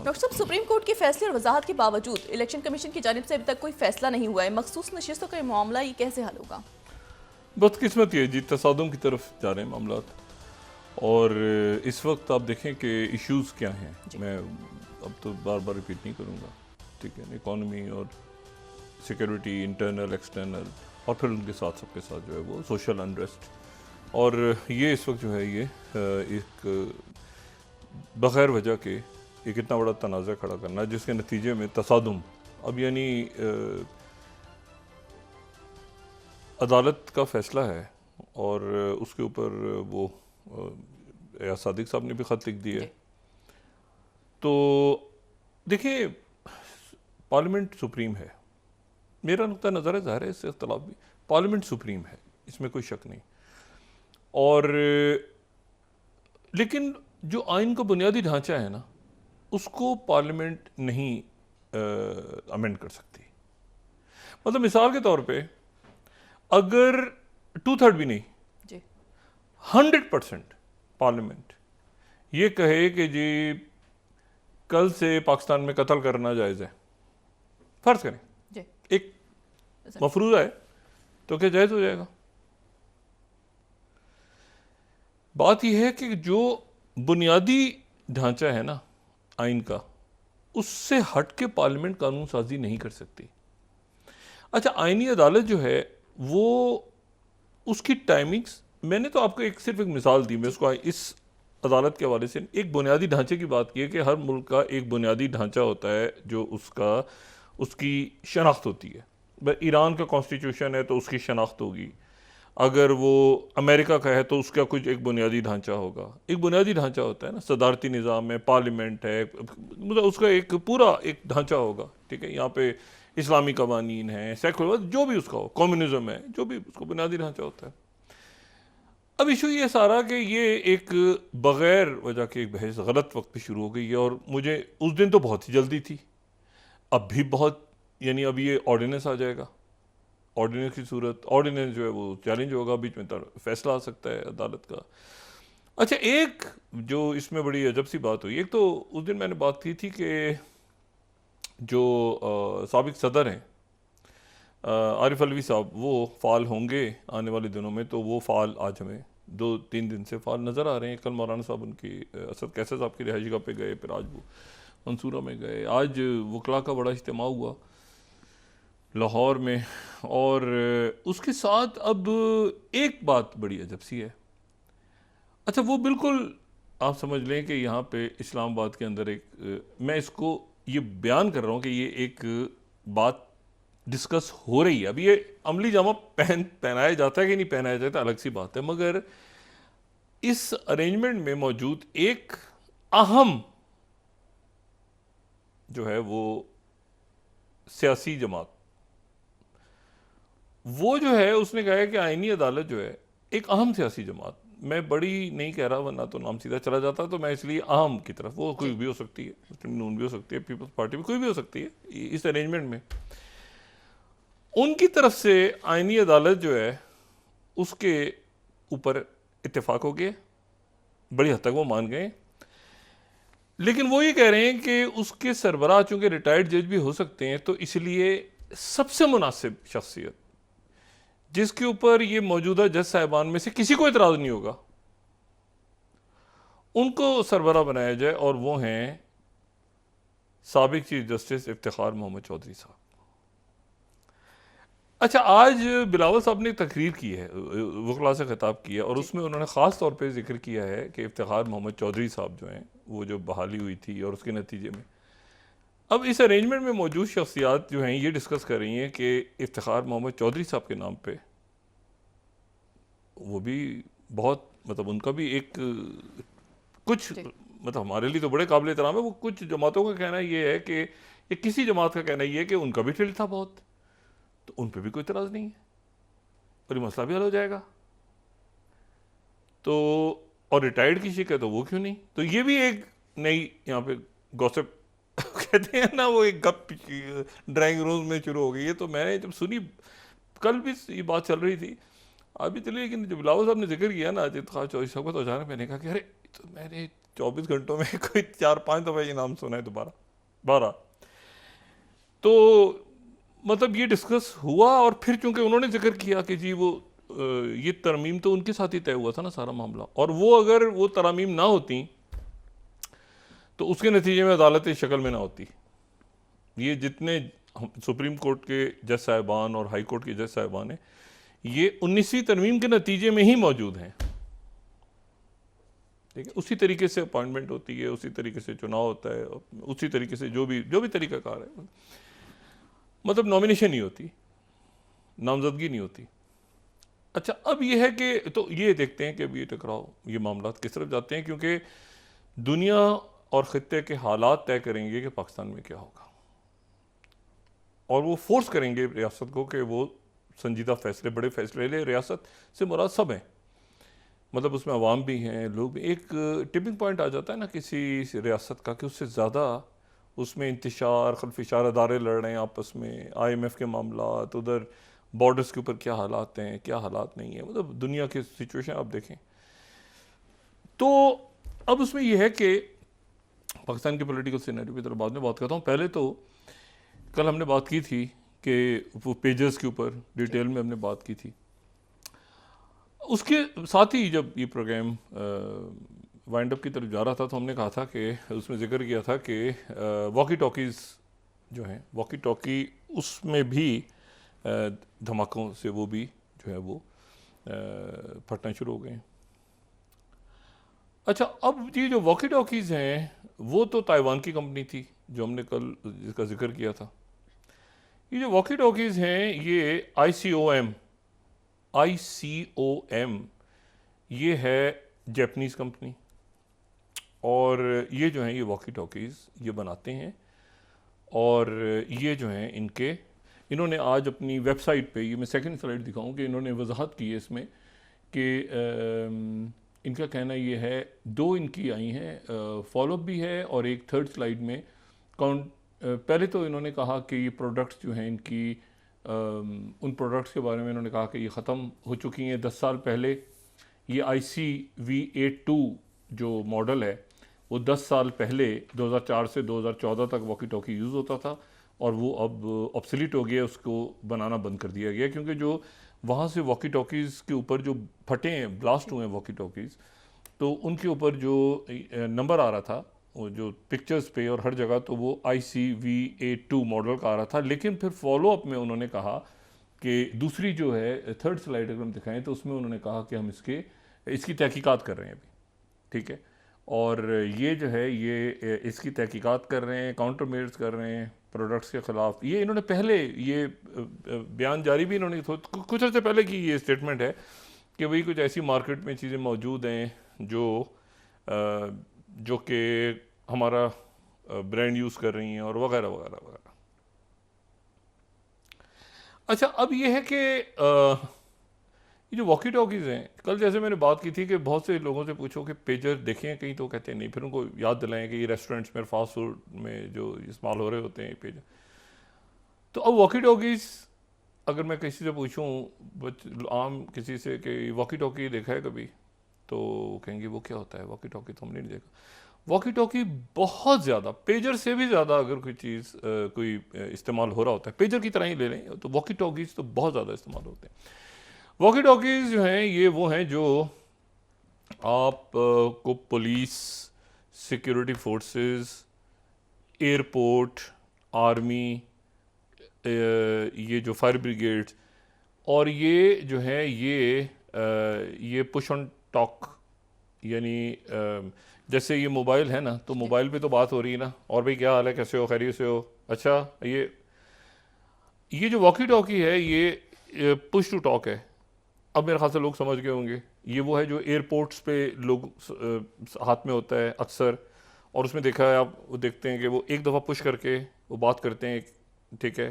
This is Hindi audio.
डॉक्टर साहब, सुप्रीम कोर्ट के फैसले और वजाहत के बावजूद इलेक्शन कमीशन की जानिब से अभी तक कोई फैसला नहीं हुआ है। मखसूस नशिस्तों का ये मामला ये कैसे हल होगा? बदकिस्मती है जी, तसादुम की तरफ जा रहे हैं मामला। और इस वक्त आप देखें कि इश्यूज़ क्या हैं, मैं अब तो बार बार रिपीट नहीं करूँगा, ठीक है। इकॉनमी और सिक्योरिटी, इंटरनल एक्सटर्नल, और फिर उनके साथ सबके साथ जो है वो सोशल अनरेस्ट। और ये इस वक्त जो है ये एक बग़ैर वजह के एक इतना बड़ा तनाज़ा खड़ा करना जिसके नतीजे में तसादुम, अब यानी अदालत का फ़ैसला है और उसके ऊपर वो एजाज सादिक साहब ने भी ख़त लिख दिया है। तो देखिए, पार्लियामेंट सुप्रीम है, मेरा नुक्ता नज़र है, ज़ाहिर है इससे इख्तलाफ भी, पार्लियामेंट सुप्रीम है, इसमें कोई शक नहीं। और लेकिन जो आइन का बुनियादी ढांचा है ना, उसको पार्लियामेंट नहीं अमेंड कर सकती। मतलब मिसाल के तौर पे अगर 2/3 भी नहीं, 100% पार्लियामेंट ये कहे कि जी कल से पाकिस्तान में कत्ल करना जायज़ है, फर्ज करें एक मफरूज़ा है, तो क्या जायज़ हो जाएगा? बात यह है कि जो बुनियादी ढांचा है ना आइन का, उससे हट के पार्लियामेंट कानून साजी नहीं कर सकती। अच्छा, आइनी अदालत जो है वो उसकी टाइमिंग्स, मैंने तो आपको सिर्फ एक मिसाल दी, मैं उसको इस अदालत के हवाले से एक बुनियादी ढांचे की बात की है कि हर मुल्क का एक बुनियादी ढांचा होता है जो उसकी शनाख्त होती है। ईरान का कॉन्स्टिट्यूशन है तो उसकी शनाख्त होगी, अगर वो अमेरिका का है तो उसका कुछ एक बुनियादी ढांचा होगा। एक बुनियादी ढांचा होता है ना, सदारती निज़ाम है, पार्लियामेंट है, मतलब उसका एक पूरा एक ढांचा होगा, ठीक है। यहाँ पे इस्लामी कवानीन है, सेकुलर, जो भी उसका हो, कम्युनिज्म है, जो भी उसका बुनियादी ढांचा होता है। अब इशू ये सारा कि ये एक बग़ैर वजह के एक बहस गलत वक्त पे शुरू हो गई है, और मुझे उस दिन तो बहुत ही जल्दी थी, अब भी बहुत, यानी अब ये ऑर्डिनेंस आ जाएगा, ऑर्डिनेंस की सूरत, ऑर्डिनेंस जो है वो चैलेंज होगा, बीच में फैसला आ सकता है अदालत का। अच्छा, एक जो इसमें बड़ी अजब सी बात हुई, एक तो उस दिन मैंने बात की थी कि जो साबिक सदर हैं आरिफ अलवी साहब, वो फ़ाल होंगे आने वाले दिनों में, तो वो फ़ाल आज हमें 2-3 दिन से फ़ाल नज़र आ रहे हैं। कल मौलाना साहब उनकी असद कैसर साहब की रिहाइश गाह पे गए, फिर आज वो मंसूरा में गए, आज वकला का बड़ा इज्तिमा हुआ लाहौर में। और उसके साथ अब एक बात बड़ी अजब सी है। अच्छा, वो बिल्कुल आप समझ लें कि यहाँ पे इस्लामाबाद के अंदर मैं इसको ये बयान कर रहा हूँ कि ये एक बात डिस्कस हो रही है। अब ये अमली जामा पहनाया जाता है कि नहीं पहनाया जाता अलग सी बात है, मगर इस अरेंजमेंट में मौजूद एक अहम जो है वो सियासी जमात, वो जो है उसने कहा है कि आईनी अदालत जो है एक अहम सियासी जमात, मैं बड़ी नहीं कह रहा वरना तो नाम सीधा चला जाता, तो मैं इसलिए अहम की तरफ, वो कोई भी हो सकती है, मुस्लिम नून भी हो सकती है, पीपल्स पार्टी भी कोई भी हो सकती है इस अरेंजमेंट में, उनकी तरफ से आईनी अदालत जो है उसके ऊपर इत्तेफाक हो गया, बड़ी हद तक वो मान गए। लेकिन वो ये कह रहे हैं कि उसके सरबराह चूंकि रिटायर्ड जज भी हो सकते हैं, तो इसलिए सबसे मुनासिब शख्सियत जिसके ऊपर ये मौजूदा जज साहिबान में से किसी को इतराज़ नहीं होगा, उनको सरबराह बनाया जाए, और वो हैं साबिक चीफ जस्टिस इफ्तिखार मोहम्मद चौधरी साहब। अच्छा, आज बिलावल साहब ने तकरीर की है, वकला से खिताब किया, और उसमें उन्होंने ख़ास तौर पे जिक्र किया है कि इफ्तिखार मोहम्मद चौधरी साहब जो हैं वो जो बहाली हुई थी और उसके नतीजे में अब इस अरेंजमेंट में मौजूद शख्सियात जो हैं ये डिस्कस कर रही हैं कि इफ्तिखार मोहम्मद चौधरी साहब के नाम पे वो भी बहुत, मतलब उनका भी एक कुछ, मतलब हमारे लिए तो बड़े काबिल एहतराम है, वो कुछ जमातों का कहना ये है कि, या किसी जमात का कहना ये है कि उनका भी फिल था बहुत, तो उन पर भी कोई इतराज़ नहीं है और ये मसला भी हल हो जाएगा। तो और रिटायर्ड की शिकायत तो वो क्यों नहीं, तो ये भी एक नई यहाँ पे गॉसिप कहते हैं ना, वो एक गप ड्राइंग रूम में शुरू हो गई है। तो मैंने जब सुनी, कल भी ये बात चल रही थी, आज भी चली, लेकिन जब बिलावल साहब ने जिक्र किया ना इफ्तिखार चौधरी साहब का, तो अचानक मैंने कहा कि अरे, तो मैंने 24 घंटों में कोई 4-5 दफ़ा ये नाम सुना है दोबारा 12। तो मतलब ये डिस्कस हुआ, और फिर चूंकि उन्होंने जिक्र किया कि जी वो ये तरमीम तो उनके साथ ही तय हुआ था ना सारा मामला, और वो अगर वो तरमीम ना होती तो उसके नतीजे में अदालत इस शक्ल में ना होती। ये जितने सुप्रीम कोर्ट के जज साहिबान और हाई कोर्ट के जज साहिबान हैं, ये 19वीं तरमीम के नतीजे में ही मौजूद हैं। ठीक है, उसी तरीके से अपॉइंटमेंट होती है, उसी तरीके से चुनाव होता है, उसी तरीके से जो भी तरीकाकार है, मतलब नॉमिनेशन नहीं होती, नामजदगी नहीं होती। अच्छा, अब ये है कि तो ये देखते हैं कि अब ये टकराव, ये मामला किस तरफ जाते हैं, क्योंकि दुनिया और ख़ित्ते के हालात तय करेंगे कि पाकिस्तान में क्या होगा, और वो फोर्स करेंगे रियासत को कि वो संजीदा फैसले, बड़े फैसले ले। रियासत से मुराद सब हैं, मतलब उसमें अवाम भी हैं, लोग भी। एक टिपिंग पॉइंट आ जाता है ना किसी रियासत का कि उससे ज़्यादा उसमें इंतशार खलफिशार अदारे लड़ रहे हैं आपस में, IMF के मामला, तो उधर बॉर्डर्स के ऊपर क्या हालात हैं, क्या हालात नहीं है, मतलब दुनिया की सिचुएशन आप देखें। तो अब उसमें यह है कि पाकिस्तान के पॉलिटिकल सिनेरियो की तरफ बाद में बात करता हूँ। पहले तो कल हमने बात की थी कि वो पेजेस के ऊपर डिटेल में हमने बात की थी। उसके साथ ही जब ये प्रोग्राम वाइंड अप की तरफ जा रहा था तो हमने कहा था कि उसमें जिक्र किया था कि वॉकी टॉकीज़ जो हैं, वॉकी टॉकी उसमें भी धमाकों से वो भी जो है वो फटना शुरू हो गए हैं। अच्छा, अब ये जो वॉकी टॉकीज़ हैं वो तो ताइवान की कंपनी थी जो हमने कल जिसका जिक्र किया था। ये जो वॉकी टॉकीज़ हैं ये ICOM ये है जापानीज़ कंपनी, और ये जो हैं ये वॉकी टॉकीज़ ये बनाते हैं, और ये जो हैं इन्होंने आज अपनी वेबसाइट पे, ये मैं सेकंड स्लाइड दिखाऊं कि इन्होंने वजाहत की है इसमें कि इनका कहना ये है, 2 इनकी आई हैं, फॉलोअप भी है और एक थर्ड स्लाइड में काउंट। पहले तो इन्होंने कहा कि ये प्रोडक्ट्स जो हैं इनकी, उन प्रोडक्ट्स के बारे में इन्होंने कहा कि ये ख़त्म हो चुकी हैं 10 साल पहले। ये ICV82 जो मॉडल है वो 10 साल पहले 2004 से 2014 तक वॉकी टॉकी यूज़ होता था, और वो अब ऑब्सलीट हो गया, उसको बनाना बंद कर दिया गया, क्योंकि जो वहाँ से वॉकी टॉकीज़ के ऊपर जो फटे हैं, ब्लास्ट हुए हैं वॉकी टॉकीज़, तो उनके ऊपर जो नंबर आ रहा था वो जो पिक्चर्स पे और हर जगह, तो वो ICV82 मॉडल का आ रहा था। लेकिन फिर फॉलोअप में उन्होंने कहा कि दूसरी जो है थर्ड स्लाइड अगर हम दिखाएं तो उसमें उन्होंने कहा कि हम इसकी तहकीकात कर रहे हैं अभी, ठीक है, और ये जो है ये इसकी तहकीकात कर रहे हैं, काउंटर मेजर्स कर रहे हैं प्रोडक्ट्स के ख़िलाफ़। ये इन्होंने पहले ये बयान जारी भी इन्होंने कुछ अर्से पहले की ये स्टेटमेंट है कि भाई कुछ ऐसी मार्केट में चीज़ें मौजूद हैं जो कि हमारा ब्रांड यूज़ कर रही हैं और वगैरह वगैरह वगैरह। अच्छा, अब ये है कि ये जो वॉकी टॉकीज़ हैं, कल जैसे मैंने बात की थी कि बहुत से लोगों से पूछो कि पेजर देखे हैं कहीं, तो कहते हैं नहीं, फिर उनको याद दिलाएं कि ये रेस्टोरेंट्स में, फास्ट फूड में जो इस्तेमाल हो रहे होते हैं पेजर। तो अब वॉकी टॉकीज़ अगर मैं किसी से पूछूं, आम किसी से कि वॉकी टॉकी देखा है कभी, तो कहेंगे वो क्या होता है, वॉकी टॉकी तो हमने नहीं देखा। वॉकी टॉकी बहुत ज़्यादा, पेजर से भी ज़्यादा अगर कोई चीज़ कोई इस्तेमाल हो रहा होता है, पेजर की तरह ही ले लें, तो वॉकी टॉकीज़ तो बहुत ज़्यादा इस्तेमाल होते हैं। वॉकी टॉकीज़ जो हैं ये वो हैं जो आप को police, security forces, airport, army, ये जो फायर ब्रिगेड्स, और ये जो है ये पुश ऑन टॉक, यानी जैसे ये मोबाइल है ना, तो मोबाइल पे तो बात हो रही है ना, और भाई क्या हाल है, कैसे हो, खैरियत से हो, अच्छा, ये जो वॉकी टॉकी है ये पुश टू टॉक है। अब मेरे ख्याल से लोग समझ गए होंगे, ये वो है जो एयरपोर्ट्स पे लोग हाथ में होता है अक्सर, और उसमें देखा है आप, वो देखते हैं कि वो एक दफ़ा पुश करके वो बात करते हैं, ठीक है,